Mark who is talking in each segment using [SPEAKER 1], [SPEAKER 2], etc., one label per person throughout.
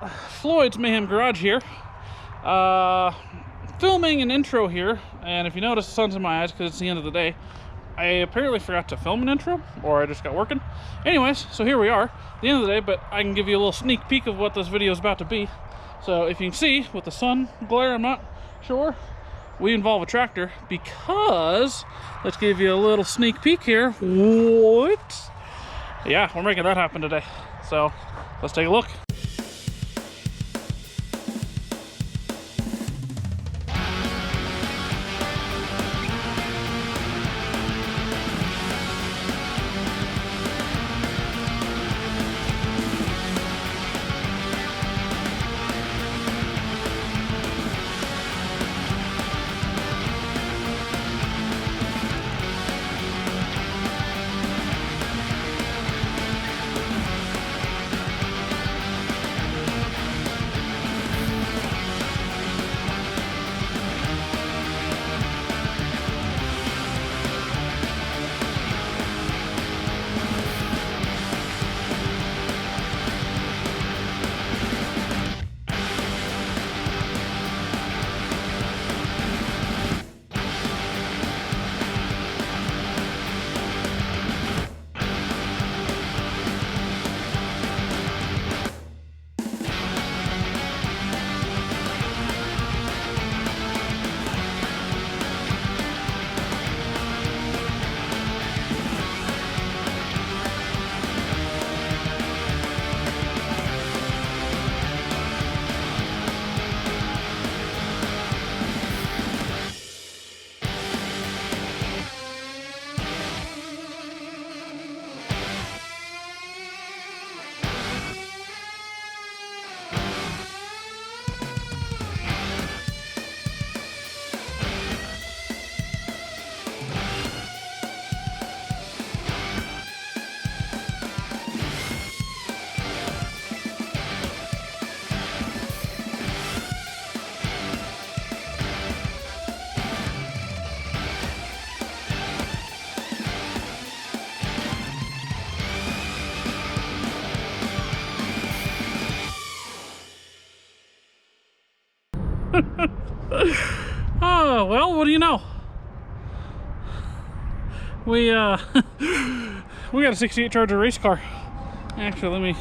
[SPEAKER 1] Floyd's Mayhem Garage here. Filming an intro here, and if you notice the sun's in my eyes because it's the end of the day, I apparently forgot to film an intro, or I just got working. Anyways, so here we are, the end of the day, but I can give you a little sneak peek of what this video is about to be. So if you can see, with the sun glare, I'm not sure, we involve a tractor because, let's give you a little sneak peek here. What? Yeah, we're making that happen today. So let's take a look. Oh, well, what do you know? We got a 68 Charger race car. Actually, let me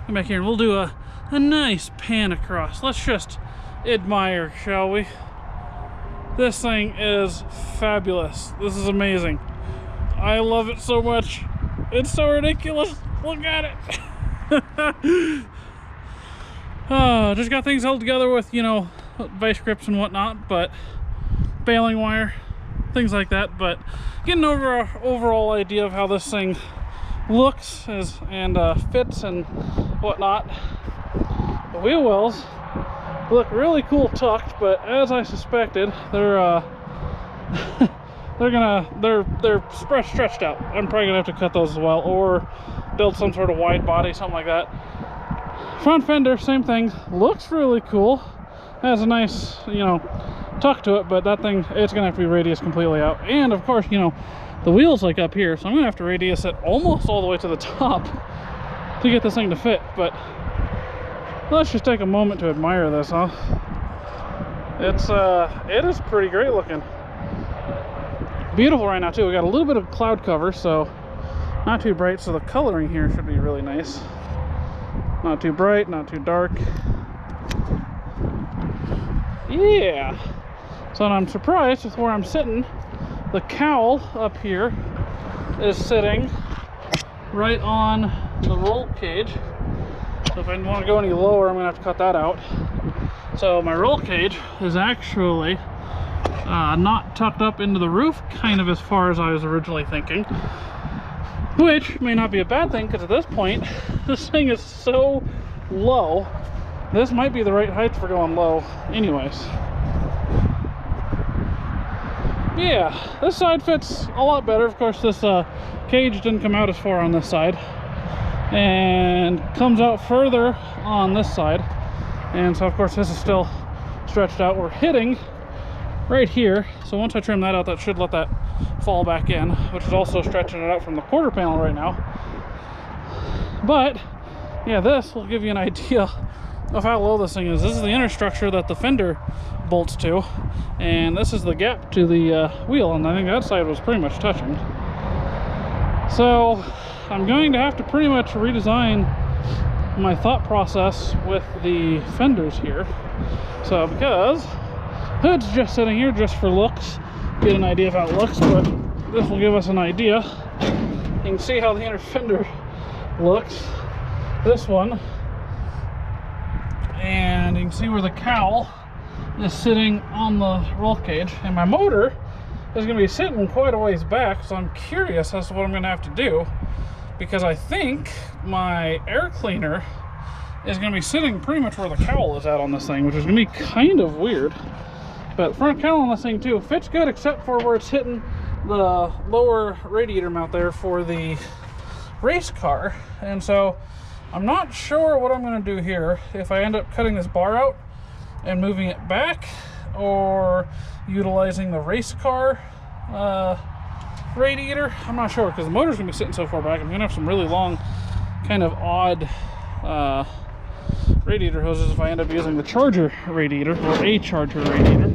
[SPEAKER 1] come back here and we'll do a nice pan across. Let's just admire, shall we? This thing is fabulous. This is amazing. I love it so much. It's so ridiculous. Look at it. Just got things held together with, you know, vice grips and whatnot, but baling wire, things like that. But getting over our overall idea of how this thing looks and fits and whatnot. The wheel wells look really cool tucked, but as I suspected, they're they're stretched out. I'm probably gonna have to cut those as well, or build some sort of wide body, something like that. Front fender, same thing, looks really cool. Has a nice, you know, tuck to it, but that thing, it's gonna have to be radius completely out. And of course, you know, the wheel's like up here, so I'm gonna have to radius it almost all the way to the top to get this thing to fit. But let's just take a moment to admire this, huh? It is pretty great looking. Beautiful right now too. We got a little bit of cloud cover, so not too bright, so the coloring here should be really nice. Not too bright, not too dark. Yeah. So I'm surprised with where I'm sitting. The cowl up here is sitting right on the roll cage. So if I want to go any lower, I'm gonna have to cut that out. So my roll cage is actually not tucked up into the roof, kind of as far as I was originally thinking. Which may not be a bad thing, because at this point, this thing is so low. This might be the right height for going low anyways. Yeah, this side fits a lot better. Of course, this cage didn't come out as far on this side, and comes out further on this side. And so of course this is still stretched out. We're hitting right here, so once I trim that out, that should let that fall back in, which is also stretching it out from the quarter panel right now. But yeah, this will give you an idea of how low this thing is. This is the inner structure that the fender bolts to, and this is the gap to the wheel, and I think that side was pretty much touching. So I'm going to have to pretty much redesign my thought process with the fenders here. So because hood's just sitting here just for looks, get an idea of how it looks, but this will give us an idea. You can see how the inner fender looks, this one, and you can see where the cowl is sitting on the roll cage, and my motor is going to be sitting quite a ways back, so I'm curious as to what I'm going to have to do, because I think my air cleaner is going to be sitting pretty much where the cowl is at on this thing, which is going to be kind of weird. But the front cowl on this thing too fits good, except for where it's hitting the lower radiator mount there for the race car. And so I'm not sure what I'm going to do here, if I end up cutting this bar out and moving it back, or utilizing the race car radiator. I'm not sure, because the motor's going to be sitting so far back. I'm going to have some really long, kind of odd radiator hoses if I end up using the charger radiator, or a charger radiator.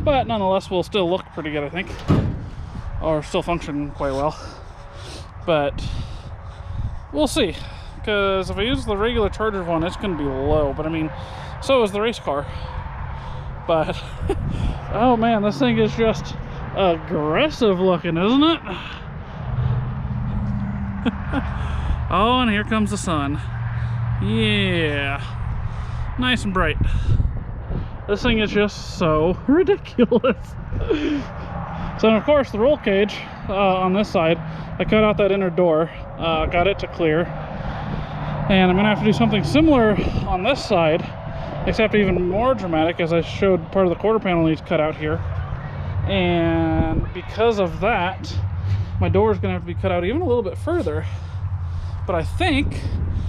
[SPEAKER 1] But nonetheless, will still look pretty good, I think, or still function quite well. But we'll see, because if I use the regular charger one, it's going to be low. But I mean, so is the race car. But oh man, this thing is just aggressive looking, isn't it? Oh, and here comes the sun. Yeah, nice and bright. This thing is just so ridiculous. So of course the roll cage on this side, I cut out that inner door, got it to clear, and I'm gonna have to do something similar on this side, except even more dramatic, as I showed part of the quarter panel needs cut out here. And because of that, my door is gonna have to be cut out even a little bit further. But I think,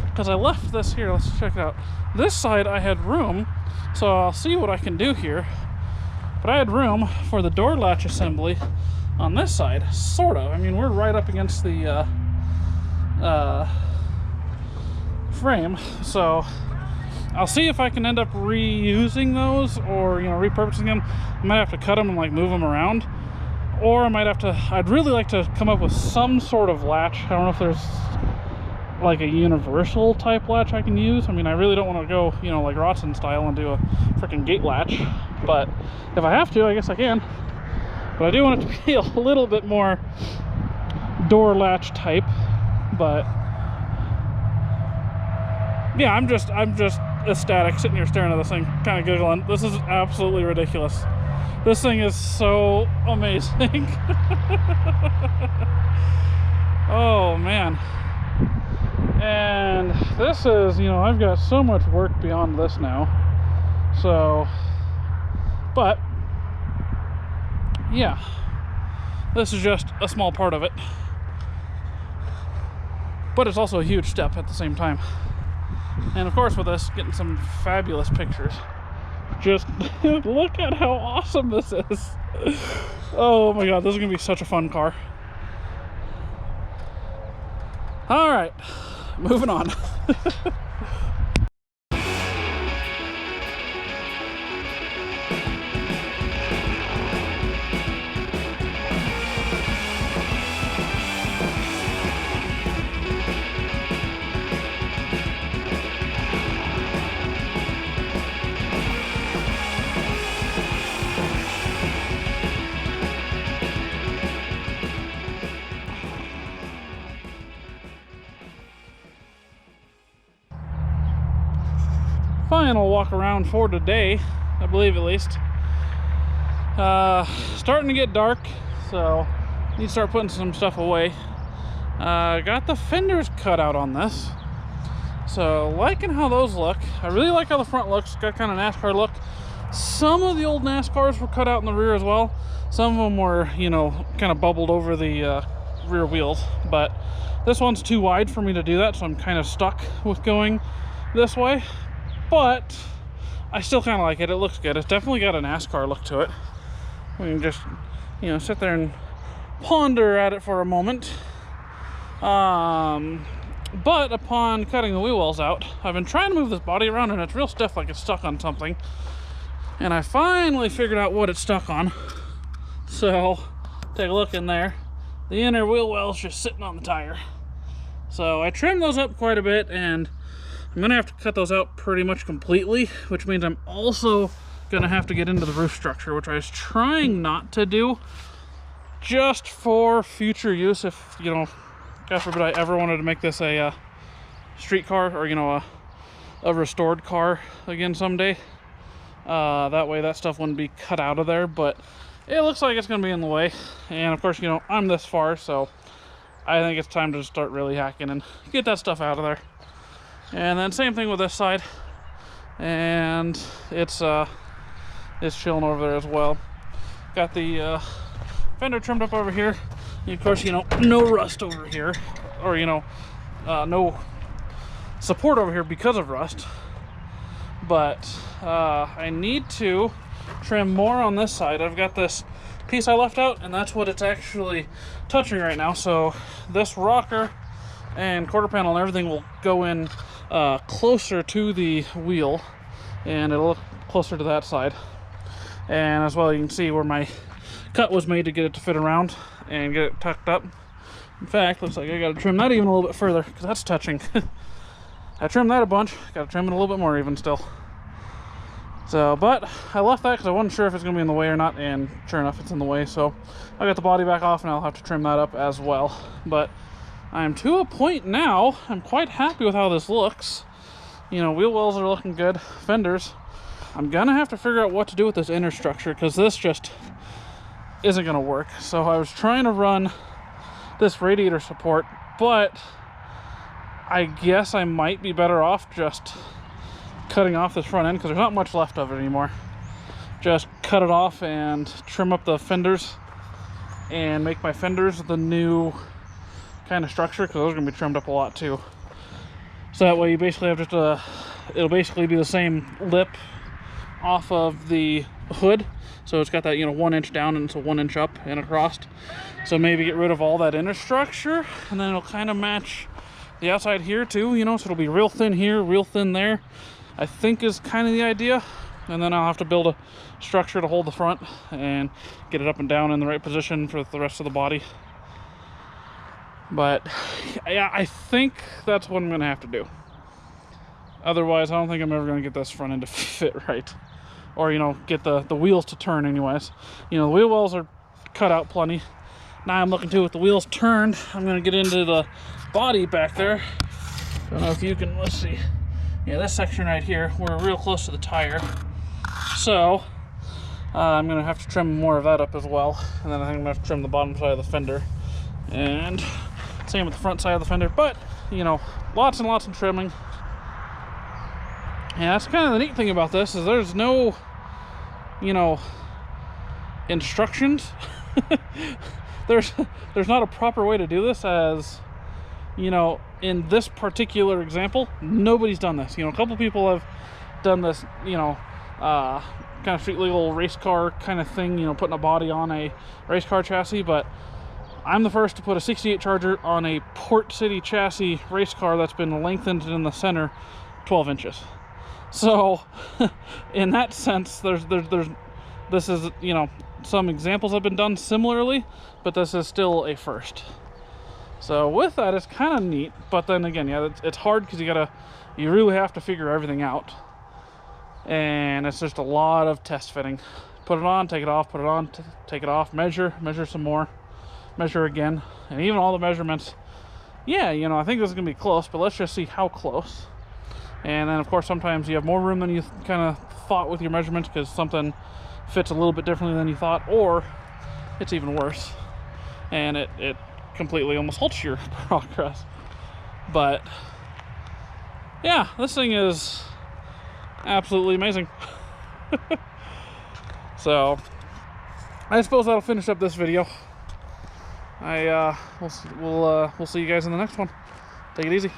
[SPEAKER 1] because I left this here, let's check it out. This side I had room, so I'll see what I can do here. But I had room for the door latch assembly on this side, sort of. I mean, we're right up against the frame, so I'll see if I can end up reusing those, or, you know, repurposing them. I might have to cut them and like move them around, or I might have to, I'd really like to come up with some sort of latch. I don't know if there's like a universal type latch I can use. I mean, I really don't want to go, you know, like Rotson style and do a freaking gate latch, but if I have to, I guess I can. But I do want it to be a little bit more door latch type. But yeah, I'm just ecstatic sitting here staring at this thing, kind of giggling. This is absolutely ridiculous. This thing is so amazing. Oh man. And this is, you know, I've got so much work beyond this now. So, but yeah, this is just a small part of it. But it's also a huge step at the same time. And of course with this, getting some fabulous pictures. Just look at how awesome this is. Oh my god, this is gonna be such a fun car. All right, moving on. Final walk around for today, I believe, at least. Starting to get dark, so need to start putting some stuff away. Got the fenders cut out on this, so liking how those look. I really like how the front looks. Got kind of NASCAR look. Some of the old NASCARs were cut out in the rear as well. Some of them were, you know, kind of bubbled over the rear wheels, but this one's too wide for me to do that, so I'm kind of stuck with going this way. But I still kind of like it. It looks good. It's definitely got a NASCAR look to it. We can just, you know, sit there and ponder at it for a moment. But upon cutting the wheel wells out, I've been trying to move this body around and it's real stiff, like it's stuck on something. And I finally figured out what it's stuck on. So, take a look in there. The inner wheel well's just sitting on the tire. So I trimmed those up quite a bit, and I'm gonna have to cut those out pretty much completely, which means I'm also gonna have to get into the roof structure, which I was trying not to do, just for future use if, you know, God forbid I ever wanted to make this a street car, or, you know, a restored car again someday. That way that stuff wouldn't be cut out of there, but it looks like it's going to be in the way. And of course, you know, I'm this far, so I think it's time to start really hacking and get that stuff out of there. And then same thing with this side, and it's chilling over there as well. Got the fender trimmed up over here. And of course, you know, no rust over here, or, you know, no support over here because of rust. But I need to trim more on this side. I've got this piece I left out, and that's what it's actually touching right now. So this rocker and quarter panel and everything will go in closer to the wheel, and it'll look closer to that side. And as well, you can see where my cut was made to get it to fit around and get it tucked up. In fact, looks like I gotta trim that even a little bit further, because that's touching. I trimmed that a bunch, gotta trim it a little bit more even still. So, but I left that because I wasn't sure if it's gonna be in the way or not, and sure enough, it's in the way. So I got the body back off, and I'll have to trim that up as well. But I'm to a point now, I'm quite happy with how this looks. You know, wheel wells are looking good, fenders. I'm gonna have to figure out what to do with this inner structure, because this just isn't gonna work. So I was trying to run this radiator support, but I guess I might be better off just cutting off this front end, because there's not much left of it anymore. Just cut it off and trim up the fenders and make my fenders the new kind of structure, because those are gonna be trimmed up a lot too. So that way you basically have just it'll basically be the same lip off of the hood. So it's got that, you know, 1 inch down and it's a 1 inch up and across. So maybe get rid of all that inner structure, and then it'll kind of match the outside here too, you know, so it'll be real thin here, real thin there, I think is kind of the idea. And then I'll have to build a structure to hold the front and get it up and down in the right position for the rest of the body. But yeah, I think that's what I'm gonna have to do. Otherwise, I don't think I'm ever gonna get this front end to fit right, or, you know, get the wheels to turn anyways. You know, the wheel wells are cut out plenty. Now I'm looking to, with the wheels turned, I'm gonna get into the body back there. Don't know if you can, let's see. Yeah, this section right here, we're real close to the tire. So I'm gonna have to trim more of that up as well. And then I think I'm gonna have to trim the bottom side of the fender. And same with the front side of the fender. But, you know, lots and lots of trimming. And that's kind of the neat thing about this, is there's no, you know, instructions. There's not a proper way to do this, as, you know, in this particular example, nobody's done this. You know, a couple people have done this, you know, kind of street legal race car kind of thing, you know, putting a body on a race car chassis, but I'm the first to put a 68 Charger on a Port City chassis race car that's been lengthened in the center 12 inches. So in that sense, this is, you know, some examples have been done similarly, but this is still a first. So with that, it's kind of neat, but then again, yeah, it's hard, because you really have to figure everything out, and it's just a lot of test fitting. Put it on, take it off, put it on, take it off, measure some more, measure again, and even all the measurements. Yeah, you know, I think this is gonna be close, but let's just see how close. And then of course, sometimes you have more room than you kind of thought with your measurements, because something fits a little bit differently than you thought, or it's even worse, and it completely almost halts your progress. But yeah, this thing is absolutely amazing. So I suppose that'll finish up this video. We'll see you guys in the next one. Take it easy.